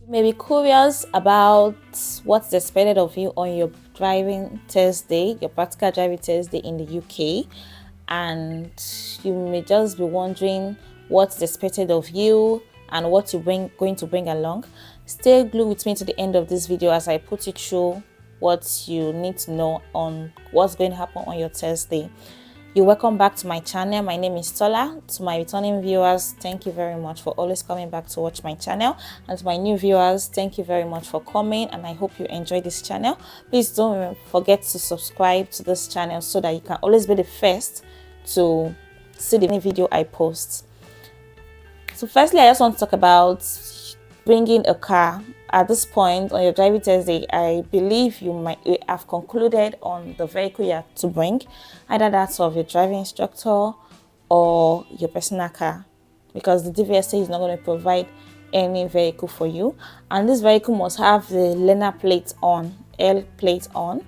You may be curious about what's expected of you on your driving test day, your practical driving test day in the UK, and you may just be wondering what's expected of you and what you're going to bring along. Stay glued with me to the end of this video as I put you through what you need to know on what's going to happen on your test day. You're welcome back to my channel. My name is Tola. To my returning viewers, thank you very much for always coming back to watch my channel. And to my new viewers, thank you very much for coming, and I hope you enjoy this channel. Please don't forget to subscribe to this channel so that you can always be the first to see the new video I post. So firstly, I just want to talk about bringing a car. At this point on your driving test day, I believe you have concluded on the vehicle you have to bring, either that of your driving instructor or your personal car, because the DVSA is not going to provide any vehicle for you, and this vehicle must have the learner plate on, L plate on.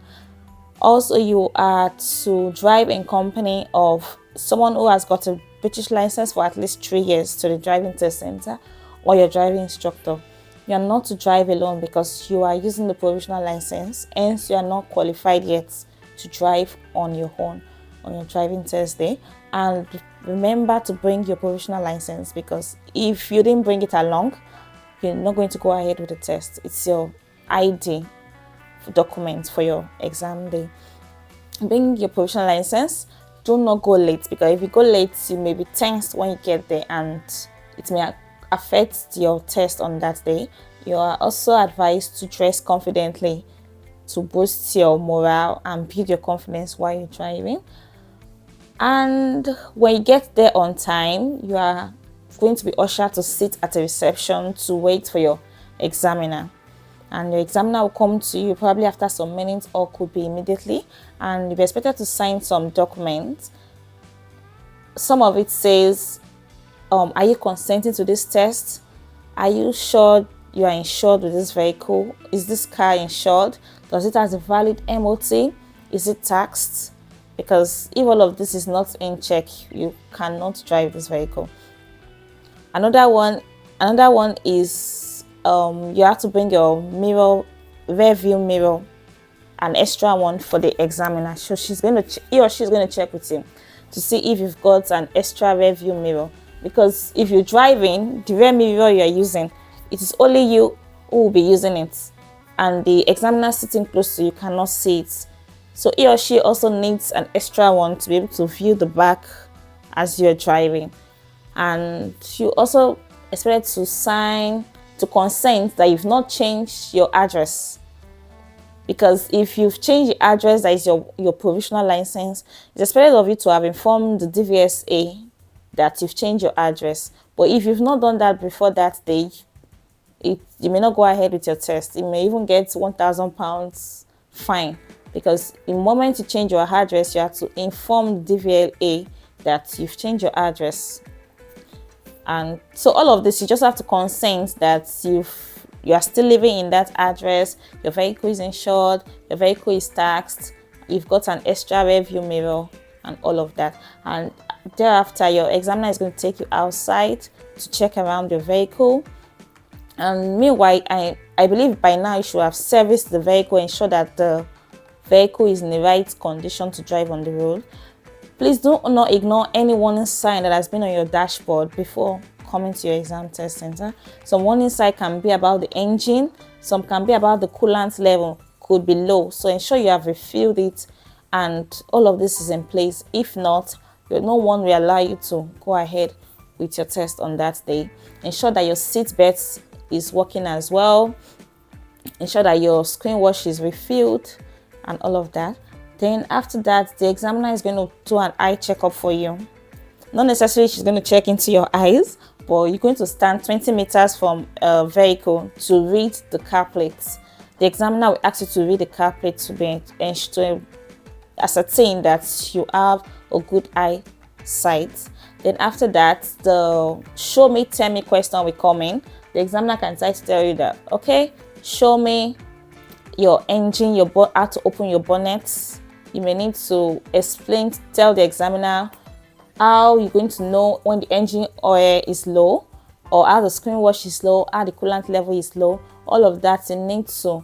Also, you are to drive in company of someone who has got a British license for at least 3 years to the driving test center, or your driving instructor. You are not to drive alone because you are using the provisional license, hence you are not qualified yet to drive on your own on your driving test day. And remember to bring your provisional license, because if you didn't bring it along, you're not going to go ahead with the test. It's your ID document for your exam day. Bring your provisional license. Do not go late, because if you go late, you may be tensed when you get there and it may affect your test on that day. You are also advised to dress confidently to boost your morale and build your confidence while you're driving. And when you get there on time, you are going to be ushered to sit at a reception to wait for your examiner. And your examiner will come to you probably after some minutes, or could be immediately, and you'll be expected to sign some documents. Some of it says, are you consenting to this test? Are you sure you are insured with this vehicle? Is this car insured? Does it have a valid MOT? Is it taxed? Because if all of this is not in check, you cannot drive this vehicle. Another one is you have to bring your rear view mirror, an extra one for the examiner. So he or she's going to check with you to see if you've got an extra rear view mirror. Because if you're driving, the rear mirror you're using, it is only you who will be using it, and the examiner sitting close to you cannot see it. So he or she also needs an extra one to be able to view the back as you're driving. And you also expected to consent that you've not changed your address, because if you've changed the address that is your provisional license, it's expected of you to have informed the DVSA that you've changed your address. But if you've not done that before that day, you may not go ahead with your test. You may even get £1,000 fine, because the moment you change your address, you have to inform the DVLA that you've changed your address. And so all of this, you just have to consent that you are still living in that address, your vehicle is insured, your vehicle is taxed, you've got an extra rear view mirror, and all of that. And thereafter, your examiner is going to take you outside to check around your vehicle. And meanwhile, I believe by now you should have serviced the vehicle, ensure that the vehicle is in the right condition to drive on the road. Please do not ignore any warning sign that has been on your dashboard before coming to your exam test center. Some warning sign can be about the engine, some can be about the coolant level, could be low. So ensure you have refilled it and all of this is in place. If not, no one will allow you to go ahead with your test on that day. Ensure that your seat belt is working as well. Ensure that your screen wash is refilled and all of that. Then after that, the examiner is going to do an eye checkup for you. Not necessarily she's going to check into your eyes, but you're going to stand 20 meters from a vehicle to read the car plates. The examiner will ask you to read the car plate to ascertain that you have a good eyesight. Then after that, the show me, tell me question will come in. The examiner can try to tell you that, okay, show me your engine, how to open your bonnet. You may need to tell the examiner how you're going to know when the engine oil is low, or how the screen wash is low, how the coolant level is low. All of that you need to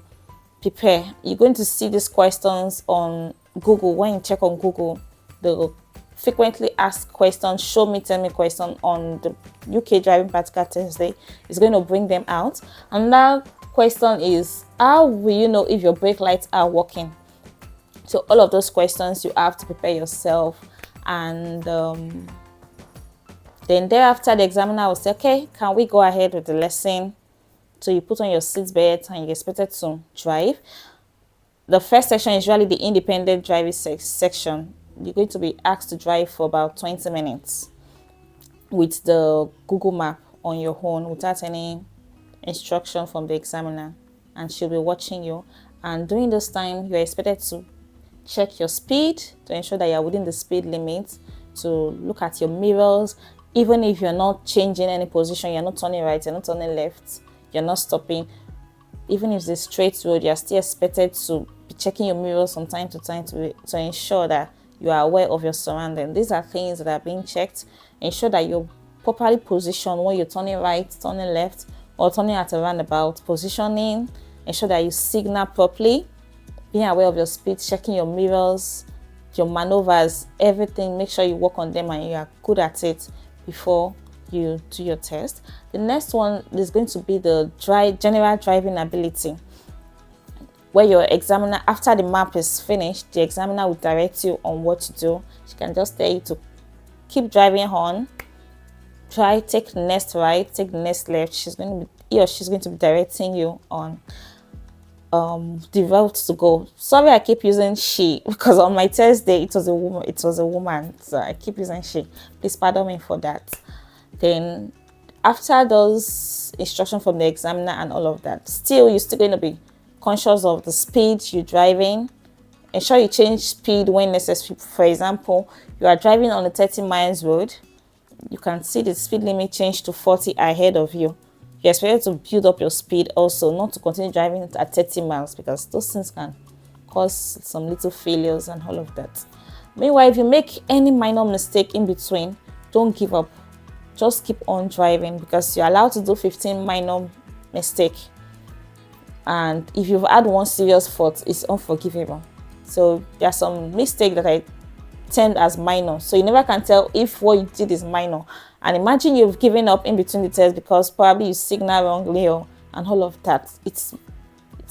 prepare. You're going to see these questions on Google. When you check on Google, the frequently asked questions, show me, tell me question on the UK driving practical test day is going to bring them out. Another question is, how will you know if your brake lights are working? So all of those questions you have to prepare yourself, and then thereafter the examiner will say, okay, can we go ahead with the lesson? So you put on your seatbelt and you're expected to drive. The first section is usually the independent driving section. You're going to be asked to drive for about 20 minutes with the Google map on your own without any instruction from the examiner, and she'll be watching you. And during this time, you're expected to check your speed to ensure that you're within the speed limit, to look at your mirrors. Even if you're not changing any position, you're not turning right, you're not turning left, you're not stopping, even if it's a straight road, you're still expected to be checking your mirrors from time to time to ensure that you are aware of your surroundings. These are things that are being checked. Ensure that you're properly positioned when you're turning right, turning left, or turning at a roundabout. Positioning, ensure that you signal properly, being aware of your speed, checking your mirrors, your maneuvers, everything. Make sure you work on them and you are good at it before you do your test. The next one is going to be the general driving ability, where your examiner, after the map is finished, the examiner will direct you on what to do. She can just tell you to keep driving on, take the next right, take the next left. He or she's going to be directing you on the route to go. Sorry, I keep using she because on my test day it was a woman, so I keep using she. Please pardon me for that. Then after those instructions from the examiner and all of that, you're still going to be conscious of the speed you're driving. Ensure you change speed when necessary. For example, you are driving on a 30 miles road, you can see the speed limit change to 40 ahead of you. You're expected to build up your speed also, not to continue driving at 30 miles, because those things can cause some little failures and all of that. Meanwhile, if you make any minor mistake in between, don't give up. Just keep on driving, because you're allowed to do 15 minor mistakes. And if you've had one serious fault, it's unforgivable. So there are some mistakes that I termed as minor, so you never can tell if what you did is minor. And imagine you've given up in between the test because probably you signal wrongly and all of that. It's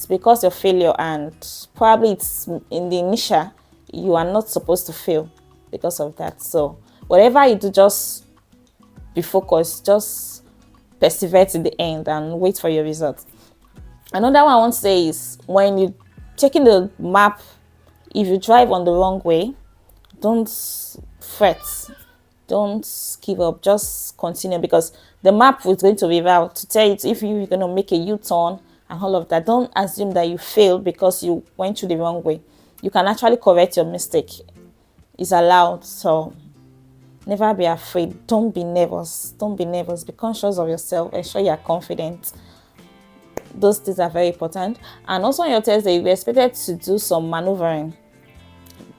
because of failure, and probably it's in the initial you are not supposed to fail because of that. So whatever you do, just be focused, just persevere to the end and wait for your result. Another one I want to say is, when you're checking the map, if you drive on the wrong way, don't fret, don't give up, just continue, because the map is going to reroute to tell you if you're going to make a U-turn and all of that. Don't assume that you failed because you went through the wrong way. You can actually correct your mistake. It's allowed. So never be afraid. Don't be nervous. Be conscious of yourself. Ensure you are confident. Those things are very important. And also on your test day, you're expected to do some maneuvering.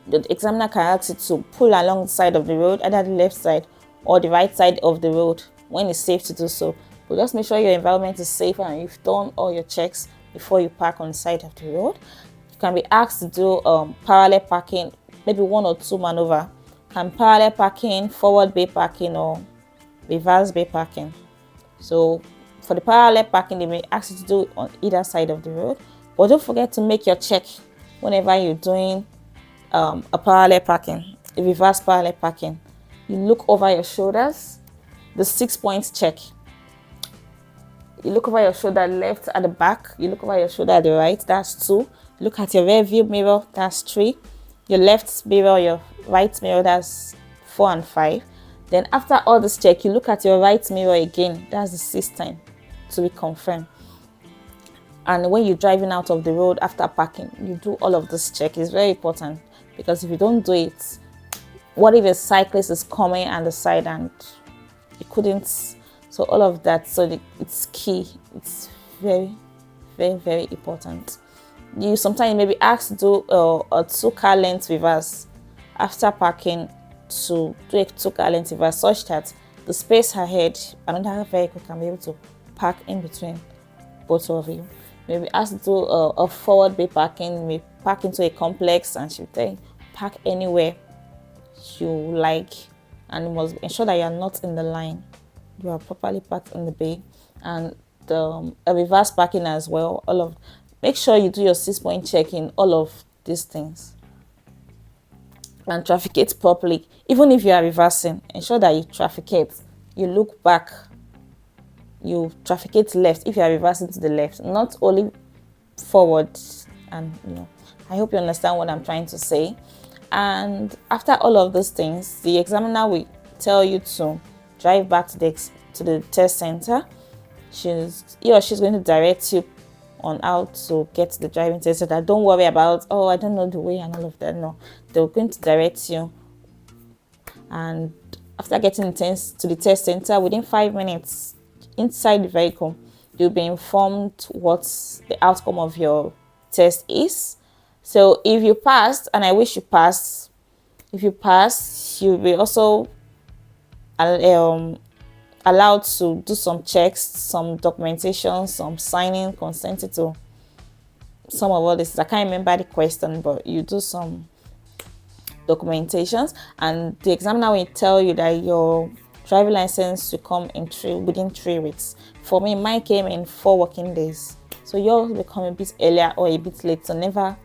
The examiner can ask you to pull along the side of the road, either the left side or the right side of the road when it's safe to do so. But just make sure your environment is safe and you've done all your checks before you park on the side of the road. You can be asked to do parallel parking, maybe one or two maneuver. Can parallel parking, forward bay parking, or reverse bay parking. So for the parallel parking, they may ask you to do it on either side of the road. But don't forget to make your check whenever you're doing a parallel parking, a reverse parallel parking. You look over your shoulders, the 6 points check. You look over your shoulder left at the back, you look over your shoulder at the right, that's 2. Look at your rear view mirror, that's 3. Your left mirror, your right mirror, that's 4 and 5. Then after all this check, you look at your right mirror again, that's the 6th time to be confirmed. And when you're driving out of the road after parking, you do all of this check. It's very important, because if you don't do it, what if a cyclist is coming on the side and you couldn't? So all of that, so it's key. It's very, very, very important. You sometimes may be asked to do a 2-car length reverse after parking, to do a 2-car length reverse, such that the space ahead, another vehicle can be able to park in between both of you. Maybe ask to do a forward bay parking, maybe park into a complex, and she'll tell you park anywhere you like, and you must ensure that you are not in the line. You are properly parked in the bay, and the reverse parking as well. Make sure you do your 6-point check in all of these things and trafficate properly. Even if you are reversing, ensure that you trafficate. You look back, you trafficate left if you are reversing to the left, not only forward. And I hope you understand what I'm trying to say. And after all of those things, the examiner will tell you to drive back to the test center. He or she's going to direct you on how to get the driving test center. Don't worry about, oh, I don't know the way and all of that. No, they're going to direct you. And after getting to the test center, within 5 minutes inside the vehicle, you'll be informed what the outcome of your test is. So if you passed, and I wish you passed, if you passed, you'll be also allowed to do some checks, some documentation, some signing, consenting to some of all this. I can't remember the question, but you do some documentations, and the examiner will tell you that your driving license will come within 3 weeks. For me, mine came in 4 working days. So yours will come a bit earlier or a bit late, so never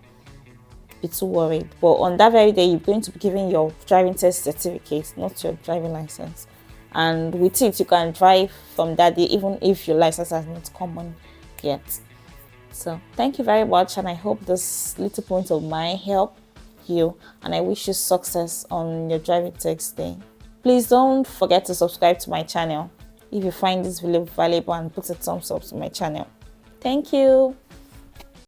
be too worried. But on that very day, you're going to be given your driving test certificate, not your driving license. And with it, you can drive from that day, even if your license has not come on yet. So thank you very much, and I hope this little point of mine helped you, and I wish you success on your driving test day. Please don't forget to subscribe to my channel if you find this video valuable, and put a thumbs up to my channel. Thank you.